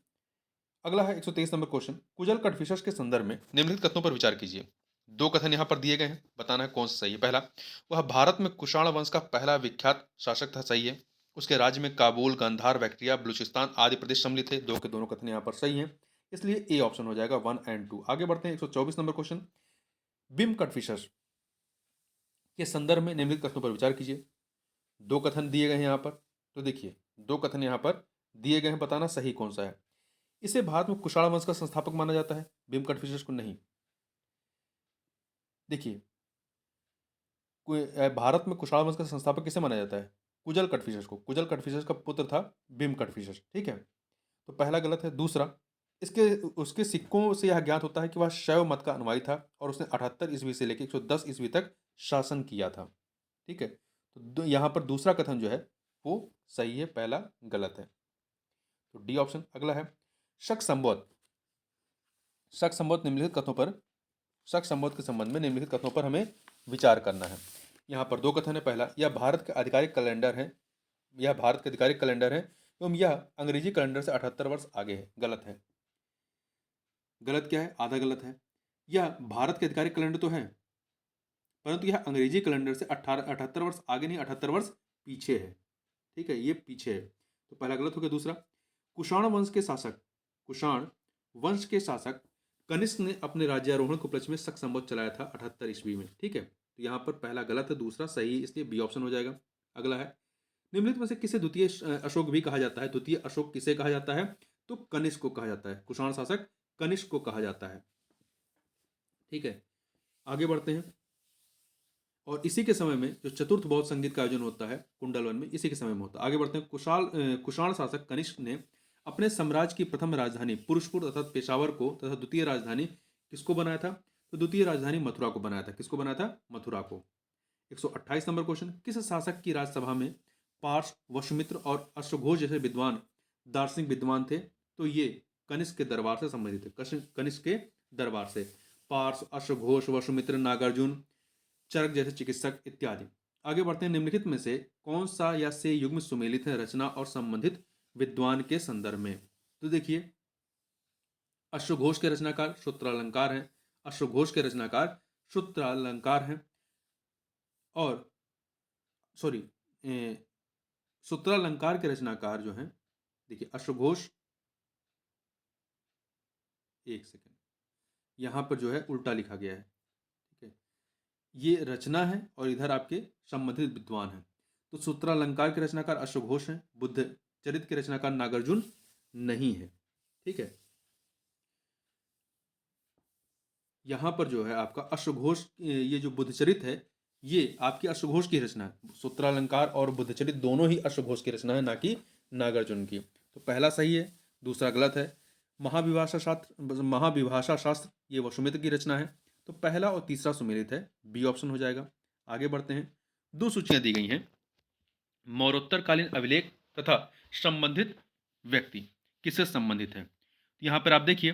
अगला है 123 नंबर क्वेश्चन। कुजल कटफिशर्स के संदर्भ में निम्नलिखित कथनों पर विचार कीजिए। दो कथन यहाँ पर दिए गए हैं, बताना है कौन सा सही है। पहला, वह भारत में कुषाण वंश का पहला विख्यात शासक था, सही है। उसके राज्य में काबुल, गांधार, बैक्ट्रिया, बलूचिस्तान आदि प्रदेश सम्मिलित थे। दो के दोनों कथन यहाँ पर सही हैं, इसलिए ए ऑप्शन हो जाएगा 1 और 2। आगे बढ़ते हैं। 124 नंबर क्वेश्चन। बिम कटफिशर्स के संदर्भ में निम्नलिखित कथनों पर विचार कीजिए। दो कथन दिए गए हैं यहाँ पर, तो देखिए दो कथन यहाँ पर दिए गए हैं, बताना सही कौन सा है। इसे भारत में कुषाण वंश का संस्थापक माना जाता है, बिम कटफिशर्स को नहीं। देखिए, भारत में कुषाण वंश का संस्थापक किसे माना जाता है? कुजल कटफिशर्स को। कुजल कटफिशर्स का पुत्र था बिम कटफिशर्स, ठीक है। तो पहला गलत है। दूसरा, इसके उसके सिक्कों से यह ज्ञात होता है कि वह शैव मत का अनुयायी था और उसने 78 ईस्वी से लेकर 110 ईस्वी तक शासन किया था, ठीक है। तो यहाँ पर दूसरा कथन जो है वो सही है, पहला गलत है। तो डी ऑप्शन। अगला है शक संबोध। शक संबोध निम्नलिखित कथनों पर, शक संबोध के संबंध में निम्नलिखित कथनों पर हमें विचार करना है। यहाँ पर दो कथन है। पहला, यह भारत का आधिकारिक कैलेंडर है, यह भारत का आधिकारिक कैलेंडर है एवं यह अंग्रेजी कैलेंडर से 78 वर्ष आगे है, गलत है। गलत क्या है? आधा गलत है। यह भारत के आधिकारिक कैलेंडर तो है, परंतु यह अंग्रेजी कैलेंडर से 78 वर्ष आगे नहीं, 78 वर्ष पीछे है, ठीक है, ये पीछे है। तो पहला गलत हो गया। दूसरा, कुषाण वंश के शासक, कुषाण वंश के शासक कनिष्क ने अपने राज्यारोहण के उपलक्ष्य में शक संवत चलाया था 78 ईस्वी में, ठीक है। तो यहाँ पर पहला गलत है, दूसरा सही, इसलिए बी ऑप्शन हो जाएगा। अगला है, निम्नलिखित में से किसे द्वितीय अशोक भी कहा जाता है? द्वितीय अशोक किसे कहा जाता है? तो कनिष्क को कहा जाता है। कुषाण शासक कनिष्क को कहा जाता है, ठीक है। आगे बढ़ते हैं। और इसी के समय में जो चतुर्थ बौद्ध संगीत का आयोजन होता है कुंडलवन में, इसी के समय में होता है। आगे बढ़ते हैं। कुषाण शासक कनिष्क ने अपने साम्राज्य की प्रथम राजधानी पुरुषपुर अर्थात पेशावर को तथा द्वितीय राजधानी किसको बनाया था? तो द्वितीय राजधानी मथुरा को बनाया था। किसको बनाया था? मथुरा को। 128 नंबर क्वेश्चन। किस शासक की राजसभा में पार्श, वसुमित्र और अश्वघोष जैसे विद्वान दार्शनिक विद्वान थे? तो ये कनिष्क के दरबार से संबंधित है। कनिष्क के दरबार से पार्श, अश्वघोष, वसुमित्र, नागार्जुन, चरक जैसे चिकित्सक इत्यादि। आगे बढ़ते हैं। निम्नलिखित में से कौन सा या से युग्म सुमेलित है रचना और संबंधित विद्वान के संदर्भ में? तो देखिए, अश्वघोष के रचनाकार सूत्रालंकार हैं, अश्वघोष के रचनाकार सूत्रालंकार हैं, और सॉरी, सूत्रालंकार के रचनाकार जो हैं, देखिए अश्वघोष, एक सेकंड, यहां पर जो है उल्टा लिखा गया है, ठीक है, ये रचना है और इधर आपके संबंधित विद्वान हैं। तो सूत्रालंकार के रचनाकार अश्वघोष हैं, बुद्ध चरित के रचनाकार नागार्जुन नहीं है, ठीक है। यहाँ पर जो है आपका अश्वघोष, ये जो बुद्धचरित है ये आपकी अश्वघोष की रचना है। सूत्रालंकार और बुद्धचरित दोनों ही अश्वघोष की रचना है, ना कि नागार्जुन की। तो पहला सही है, दूसरा गलत है। महाविभाषा शास्त्र ये वसुमित्र की रचना है। तो पहला और तीसरा सुमेलित है, बी ऑप्शन हो जाएगा। आगे बढ़ते हैं। दो सूचियां दी गई हैं, मौर्योत्तरकालीन अभिलेख तथा संबंधित व्यक्ति किससे संबंधित है? यहाँ पर आप देखिए,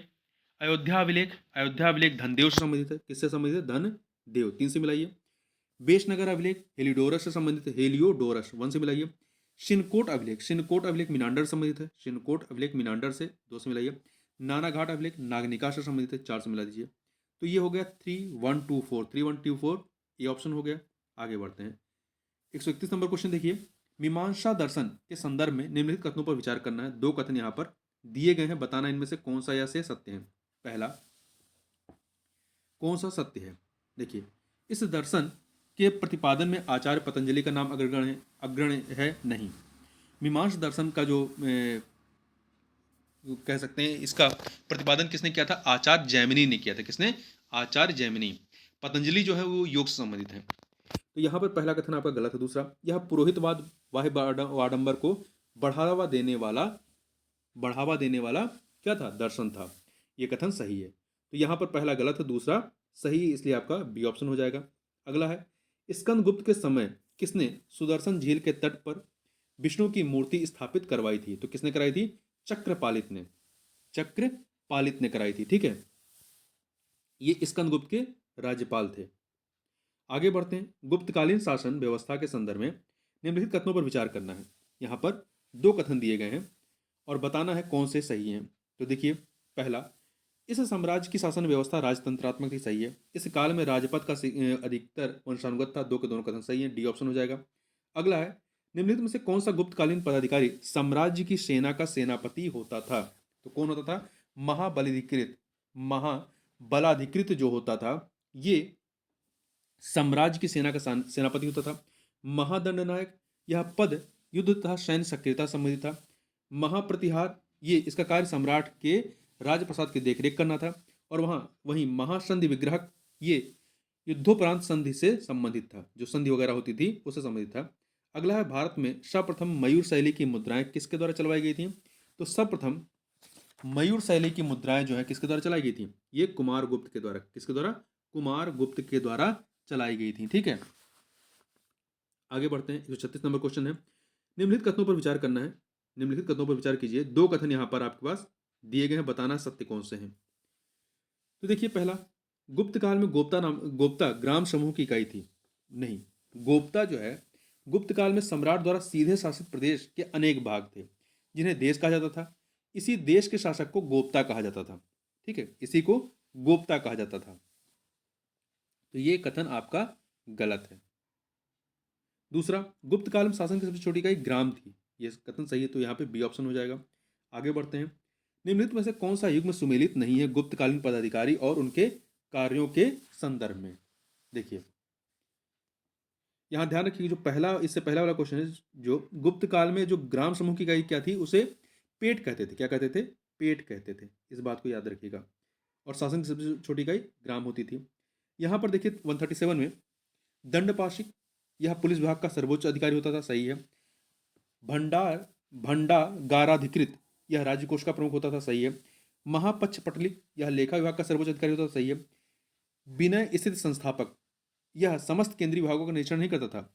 अयोध्या अभिलेख धनदेव से संबंधित है। किससे संबंधित है? धनदेव, 3 से मिलाइए। बेशनगर अभिलेख हेलिडोरस से संबंधित है, हेलियोडोरस, 1 से मिलाइए। सिनकोट अभिलेख मीनांडर से संबंधित है, सिनकोट अभिलेख मीनांडर से, 2 से मिलाइए। नानाघाट अभिलेख नागनिका से संबंधित है, 4 से मिला दीजिए। तो ये हो गया 3124, 3124 ये ऑप्शन हो गया। आगे बढ़ते हैं 131 नंबर क्वेश्चन देखिए, मीमांसा दर्शन के संदर्भ में निम्नलिखित कथनों पर विचार करना है। 2 कथन यहाँ पर दिए गए हैं, बताना इनमें से कौन सा या से सत्य है। पहला, कौन सा सत्य है? देखिए, इस दर्शन के प्रतिपादन में आचार्य पतंजलि का नाम अग्रणी है नहीं। मीमांसा दर्शन का जो कह सकते हैं इसका प्रतिपादन किसने किया था? आचार्य जैमिनी ने किया था। किसने? आचार्य जैमिनी। पतंजलि जो है वो योग से संबंधित है। तो यहाँ पर पहला कथन आपका गलत है। दूसरा, यह पुरोहितवाद वाडंबर को बढ़ावा देने वाला क्या था? दर्शन था। ये कथन सही है। तो यहाँ पर पहला गलत है, दूसरा सही, इसलिए आपका बी ऑप्शन हो जाएगा। अगला है, स्कंदगुप्त के समय किसने सुदर्शन झील के तट पर विष्णु की मूर्ति स्थापित करवाई थी? तो किसने कराई थी? चक्रपालित ने कराई थी। ठीक है, ये स्कंदगुप्त के राज्यपाल थे। आगे बढ़ते हैं, गुप्तकालीन शासन व्यवस्था के संदर्भ में निम्नलिखित कथनों पर विचार करना है। यहाँ पर 2 कथन दिए गए हैं और बताना है कौन से सही हैं। तो देखिए, पहला, इस साम्राज्य की शासन व्यवस्था राजतंत्रात्मक थी, सही है। इस काल में राजपद का अधिकतर वंशानुगत था। 2 के दोनों कथन सही है, डी ऑप्शन हो जाएगा। अगला है, निम्नलिखित में से कौन सा गुप्तकालीन पदाधिकारी साम्राज्य की सेना का सेनापति होता था? तो कौन होता था? महाबलाधिकृत जो होता था, ये साम्राज्य की सेना का सेनापति होता था। महादंडनायक, यह पद युद्ध तथा सैन्य सक्रियता संबंधित था। महाप्रतिहार, ये इसका कार्य सम्राट के राजप्रसाद की देखरेख करना था। और वहीं महासंधि विग्रहक, ये युद्धोपरांत संधि से संबंधित था, जो संधि वगैरह होती थी उससे संबंधित था। अगला है, भारत में सर्वप्रथम मयूर शैली की मुद्राएं किसके द्वारा चलवाई गई थी? तो सर्वप्रथम मयूर शैली की मुद्राएं जो है किसके द्वारा चलाई गई थी? ये कुमारगुप्त के द्वारा। किसके द्वारा? कुमारगुप्त के द्वारा चलाई गई थी। ठीक है, आगे बढ़ते हैं। 136 नंबर क्वेश्चन है, निम्नलिखित कथनों पर विचार करना है। निम्नलिखित कथनों पर विचार कीजिए। 2 कथन यहाँ पर आपके पास दिए गए हैं, बताना सत्य कौन से हैं। तो देखिए, पहला, गुप्त काल में गोप्ता ग्राम समूह की इकाई थी। नहीं, गोप्ता जो है, गुप्त काल में सम्राट द्वारा सीधे शासित प्रदेश के अनेक भाग थे जिन्हें देश कहा जाता था। इसी देश के शासक को गोप्ता कहा जाता था। ठीक है, इसी को गोप्ता कहा जाता था। तो ये कथन आपका गलत है। दूसरा, गुप्त काल में शासन की सबसे छोटी इकाई ग्राम थी। यह कथन सही है, तो यहाँ पे बी ऑप्शन हो जाएगा। आगे बढ़ते हैं, निम्नलिखित में से कौन सा युग में सुमेलित नहीं है गुप्तकालीन पदाधिकारी और उनके कार्यों के संदर्भ में? देखिए, यहाँ ध्यान रखिए, जो पहला, इससे पहला वाला क्वेश्चन है, जो गुप्त काल में जो ग्राम समूह की इकाई क्या थी, उसे पेट कहते थे। क्या कहते थे? पेट कहते थे। इस बात को याद रखिएगा। और शासन की सबसे छोटी इकाई ग्राम होती थी। यहाँ पर देखिए 137 में, दंडपाशिक, यह पुलिस विभाग का सर्वोच्च अधिकारी होता था, सही है। भंडागाराधिकृत, यह राज्य कोष का प्रमुख होता था, सही है। महापक्षपटलिक, यह लेखा विभाग का सर्वोच्च अधिकारी होता था, सही है। विनय स्थित संस्थापक, यह समस्त केंद्रीय विभागों का निरीक्षण नहीं करता था।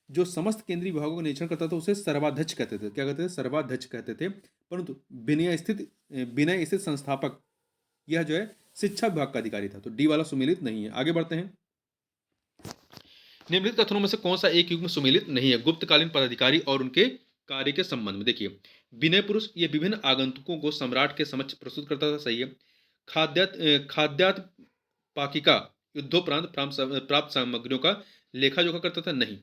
जो समस्त केंद्रीय विभागों का निरीक्षण करता था उसे सर्वाध्यक्ष कहते थे। क्या कहते थे? सर्वाध्यक्ष कहते थे। परंतु विनय स्थित संस्थापक, यह जो है शिक्षा विभाग का अधिकारी था। तो डी वाला सुमेलित नहीं है। आगे बढ़ते हैं, निम्नलिखित कथनों में से कौन सा एक युग में सुमेलित नहीं है गुप्तकालीन पदाधिकारी और उनके कार्य के संबंध में? देखिए, विनय पुरुष, ये विभिन्न आगंतुकों को सम्राट के समक्ष प्रस्तुत करता था, सही है। खाद्यात पाकिका, युद्धोपरांत प्राप्त सामग्रियों का लेखा जोखा करता था, नहीं।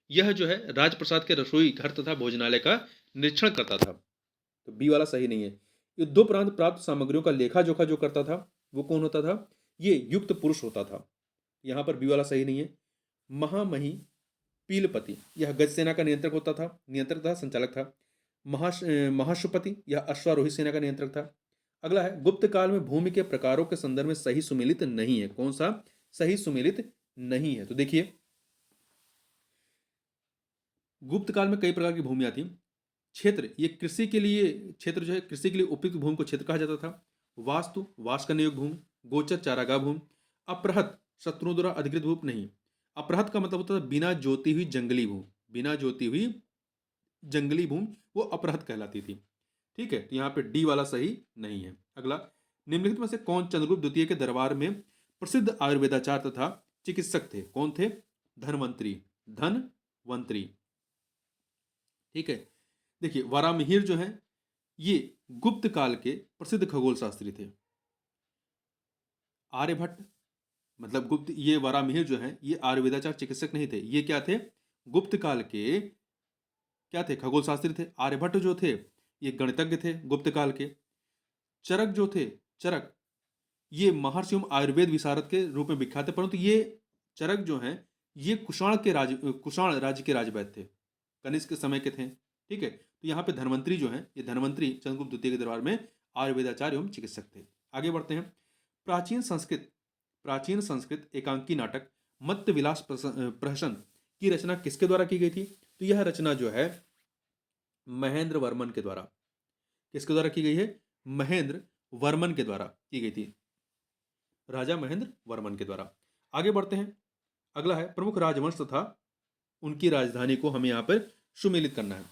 यह जो है राजप्रसाद के रसोई घर तथा भोजनालय का निरीक्षण करता था। तो बी वाला सही नहीं है। युद्धोपरांत प्राप्त सामग्रियों का लेखा जोखा जो करता था वो कौन होता था? ये युक्त पुरुष होता था। यहाँ पर बी वाला सही नहीं है। महामही पीलपति, यह गज सेना का नियंत्रक था, संचालक था। महाशुपति, यह अश्वारोही सेना का नियंत्रक था। अगला है, गुप्त काल में भूमि के प्रकारों के संदर्भ में सही सुमेलित नहीं है। कौन सा सही सुमेलित नहीं है? तो देखिए, गुप्त काल में कई प्रकार की भूमियां थी। क्षेत्र, ये कृषि के लिए क्षेत्र जो है, कृषि के लिए उपयुक्त भूमि को क्षेत्र कहा जाता था। वास्तु, वास करने योग्य भूमि। गोचर, चारागाह भूमि। अपृहत, शत्रुओं द्वारा अधिकृत भूमि, नहीं। अपृहत का मतलब होता था बिना जोती हुई जंगली भूमि। बिना जोती हुई जंगली भूमि वो अपृहत कहलाती थी। ठीक है, तो यहाँ पे डी वाला सही नहीं है। अगला, निम्नलिखित में से कौन चंद्रगुप्त द्वितीय के दरबार में प्रसिद्ध आयुर्वेदाचार्य तथा चिकित्सक थे? कौन थे? धनवंतरी। ठीक है, देखिए, वारामिहिर जो है ये गुप्त काल के प्रसिद्ध खगोल शास्त्री थे। आर्यभट्ट, मतलब गुप्त, ये वराहमिहिर जो है ये आयुर्वेदाचार चिकित्सक नहीं थे, ये क्या थे, गुप्त काल के क्या थे, खगोल शास्त्री थे। आर्यभट्ट जो थे ये गणितज्ञ थे गुप्त काल के। चरक जो थे, चरक, ये महर्षि एवं आयुर्वेद विशारद के रूप में विख्यात है, परंतु ये चरक जो हैं ये कुषाण राज्य के राजवैद्य थे, कनिष्क के समय के थे। ठीक है, तो यहाँ पे धन्वंतरी जो है, ये धन्वंतरी चंद्रगुप्त द्वितीय के दरबार में आयुर्वेदाचार्य एवं चिकित्सक थे। आगे बढ़ते हैं। प्राचीन संस्कृत एकांकी नाटक मत्त विलास प्रहसन की रचना किसके द्वारा की गई थी? तो यह रचना जो है महेंद्र वर्मन के द्वारा, किसके द्वारा की गई है? महेंद्र वर्मन के द्वारा की गई थी, राजा महेंद्र वर्मन के द्वारा। आगे बढ़ते हैं। अगला है प्रमुख राजवंश तथा उनकी राजधानी को हमें यहाँ पर सुमेलित करना है।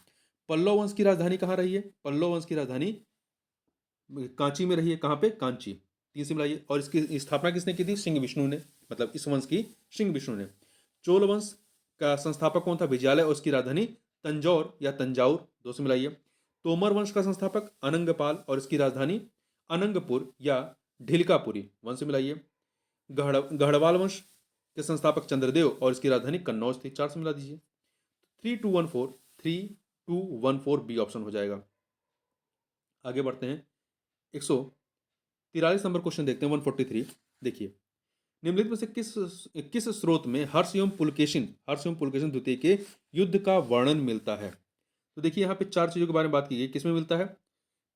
पल्लव वंश की राजधानी कहाँ रही है? पल्लव वंश की राजधानी कांची में रही है। कहाँ पे? कांची। तीन से मिलाइए। और इसकी स्थापना किसने की थी? सिंह विष्णु ने, मतलब इस वंश की सिंह विष्णु ने। चोल वंश का संस्थापक कौन था? विजयालय, और उसकी राजधानी तंजौर या तंजाउर। दो से मिलाइए। तोमर वंश का संस्थापक अनंगपाल, और इसकी राजधानी अनंगपुर या ढिलकापुरी। वन से मिलाइए। गढ़वाल वंश के संस्थापक चंद्रदेव, और इसकी राजधानी कन्नौज थी। चार से मिला दीजिए। 3214 बी ऑप्शन हो जाएगा। आगे बढ़ते हैं। 143 नंबर क्वेश्चन देखते हैं। 143 देखिए, निम्नलिखित में से किस स्रोत में हर्ष एवं पुलकेशिन द्वितीय के युद्ध का वर्णन मिलता है? तो देखिए यहाँ पे चार चीजों के बारे में बात की गई। किसमें मिलता है?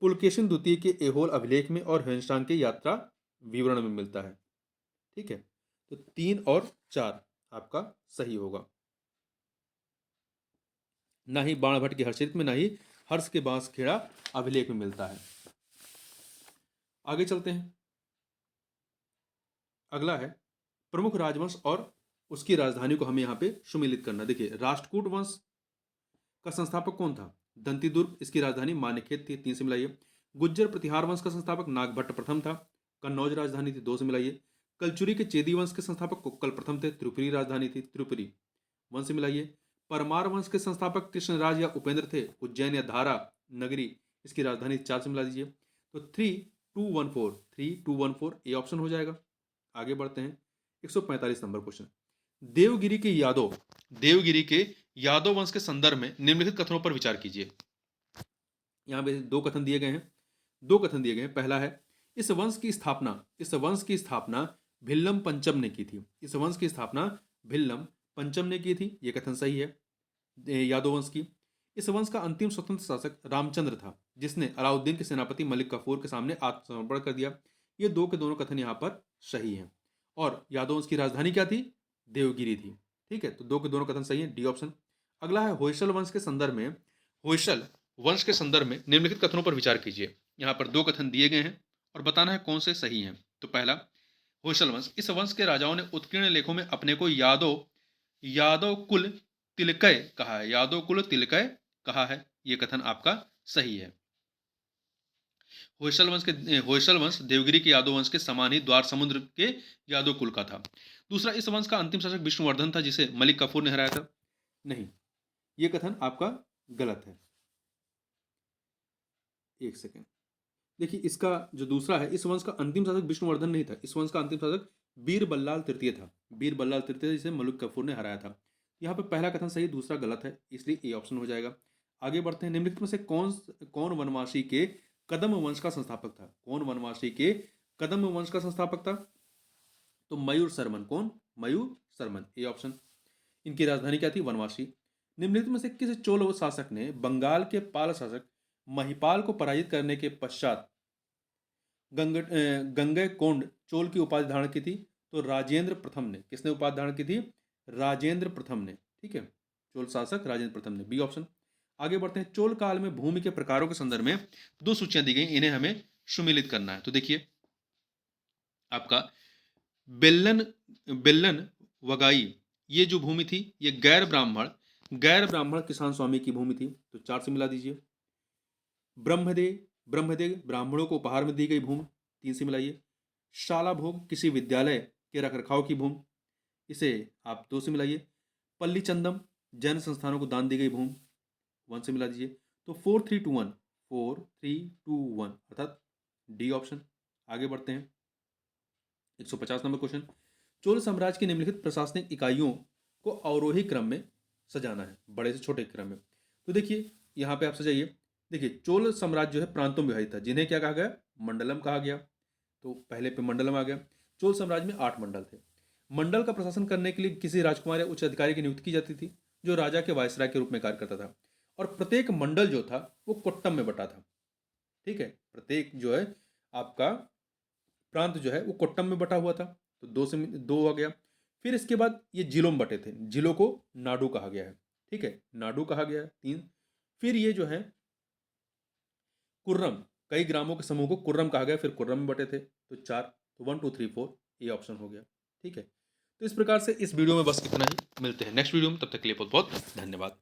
पुलकेशिन द्वितीय के एहोल अभिलेख में और ह्वेनसांग के यात्रा विवरण में मिलता है। ठीक है, तो 3 और 4 आपका सही होगा। ना ही बाणभट्ट के हर्षचरित में, ना ही हर्ष के बांसखेड़ा अभिलेख में मिलता है। आगे चलते हैं। अगला है प्रमुख राजवंश और उसकी राजधानी को हमें यहाँ पे सुमेलित करना। देखिए, राष्ट्रकूट वंश का संस्थापक कौन था? दंतीदुर्ग, इसकी राजधानी मानेखेत थी। 3 से मिलाइए। गुज्जर प्रतिहार वंश का संस्थापक नागभट्ट प्रथम था। कन्नौज राजधानी थी। 2 से मिलाइए। कलचुरी के चेदी वंश के संस्थापक कुक्कल प्रथम थे। त्रिपुरी राजधानी थी। त्रिपुरी। 1 से मिलाइए। परमार वंश के संस्थापक कृष्णराज या उपेंद्र थे। उज्जैन या धारा नगरी, इसकी राजधानी। 4 से मिला दीजिए। तो 3214 ए ऑप्शन हो जाएगा। आगे बढ़ते हैं। 145 नंबर क्वेश्चन। देवगिरी के यादव वंश के संदर्भ में निम्नलिखित कथनों पर विचार कीजिए। यहां पे दो कथन दिए गए हैं। पहला है, इस वंश की स्थापना भिल्लम पंचम ने की थी। यह कथन सही है। यादव वंश की। इस वंश का अंतिम स्वतंत्र शासक रामचंद्र था, जिसने अलाउद्दीन के सेनापति मलिक कफूर के सामने आत्मसमर्पण कर दिया। ये दो के दोनों कथन यहाँ पर सही हैं। और यादव वंश की राजधानी क्या थी? देवगिरी थी। ठीक है, तो दो के दोनों कथन सही है, डी ऑप्शन। अगला है, होयसल वंश के संदर्भ में निम्नलिखित कथनों पर विचार कीजिए। यहाँ पर दो कथन दिए गए हैं और बताना है कौन से सही हैं। तो पहला, होयसल वंश, इस वंश के राजाओं ने उत्कीर्ण लेखों में अपने को यादव कुल तिलकय कहा है। यह कथन आपका सही है। होयसल वंश देवगिरी के यादव वंश के समान ही द्वार समुद्र के यादव कुल का था। दूसरा, इस वंश का अंतिम शासक विष्णुवर्धन था, जिसे मलिक कफूर ने हराया था। नहीं, यह कथन आपका गलत है। एक सेकेंड, देखिए, इसका जो दूसरा है, इस वंश का अंतिम शासक विष्णुवर्धन नहीं था। इस वंश का अंतिम शासक बीरबल्लाल तृतीय था। जिसे मलिक कफूर ने हराया था। यहाँ पे पहला कथन सही, दूसरा गलत है, इसलिए ए ऑप्शन हो जाएगा। आगे बढ़ते हैं। निम्नलिखित में से कौन वनवासी के कदम वंश का संस्थापक था? तो मयूर शर्मन। कौन? मयूर शर्मन, ए ऑप्शन। इनकी राजधानी क्या थी? वनवासी। निम्नलिखित में से किस चोल शासक ने बंगाल के पाल शासक महिपाल को पराजित करने के पश्चात गंगैकोंड चोल की उपाधि धारण की थी? तो राजेंद्र प्रथम ने। किसने उपाधि धारण की थी? राजेंद्र प्रथम ने। ठीक है, चोल शासक राजेंद्र प्रथम ने, बी ऑप्शन। आगे बढ़ते हैं। चोल काल में भूमि के प्रकारों के संदर्भ में दो सूचियां दी गई, इन्हें हमें सुमेलित करना है। तो देखिए, आपका बेल्लन वगाई, ये जो भूमि थी, ये गैर ब्राह्मण किसान स्वामी की भूमि थी। तो 4 से मिला दीजिए। ब्रह्मदेव ब्राह्मणों को उपहार में दी गई भूमि। 3 से मिलाइए। शाला भोग, किसी विद्यालय के रखरखाव की भूमि, इसे आप 2 से मिलाइए। पल्ली चंदम, जैन संस्थानों को दान दी गई भूमि। 1 से मिला दीजिए। तो 4321 4 3 2 1 अर्थात डी ऑप्शन। आगे बढ़ते हैं 150 नंबर क्वेश्चन। चोल साम्राज्य की निम्नलिखित प्रशासनिक इकाइयों को अवरोही क्रम में सजाना है, बड़े से छोटे क्रम में। तो देखिए यहाँ पे आप सजाइए। देखिए चोल साम्राज्य जो है प्रांतों में विभाजित था, जिन्हें क्या कहा गया, मंडलम कहा गया। तो पहले पे मंडलम आ गया। चोल साम्राज्य में 8 मंडल थे। मंडल का प्रशासन करने के लिए किसी राजकुमार या उच्च अधिकारी की नियुक्ति की जाती थी, जो राजा के वायसराय के रूप में कार्य करता था। और प्रत्येक मंडल जो था वो कोट्टम में बटा था। ठीक है, प्रत्येक जो है आपका प्रांत जो है वो कोट्टम में बटा हुआ था। तो दो से दो आ गया। फिर इसके बाद ये जिलों में बटे थे, जिलों को नाडु कहा गया है। ठीक है, नाडु कहा गया है 3। फिर ये जो है कुर्रम, कई ग्रामों के समूह को कुर्रम कहा गया, फिर कुर्रम में बटे थे। तो 4। तो 1 2 3 4 ये ऑप्शन हो गया। ठीक है, तो इस प्रकार से इस वीडियो में बस इतना ही। मिलते हैं नेक्स्ट वीडियो में, तब तक के लिए बहुत बहुत धन्यवाद।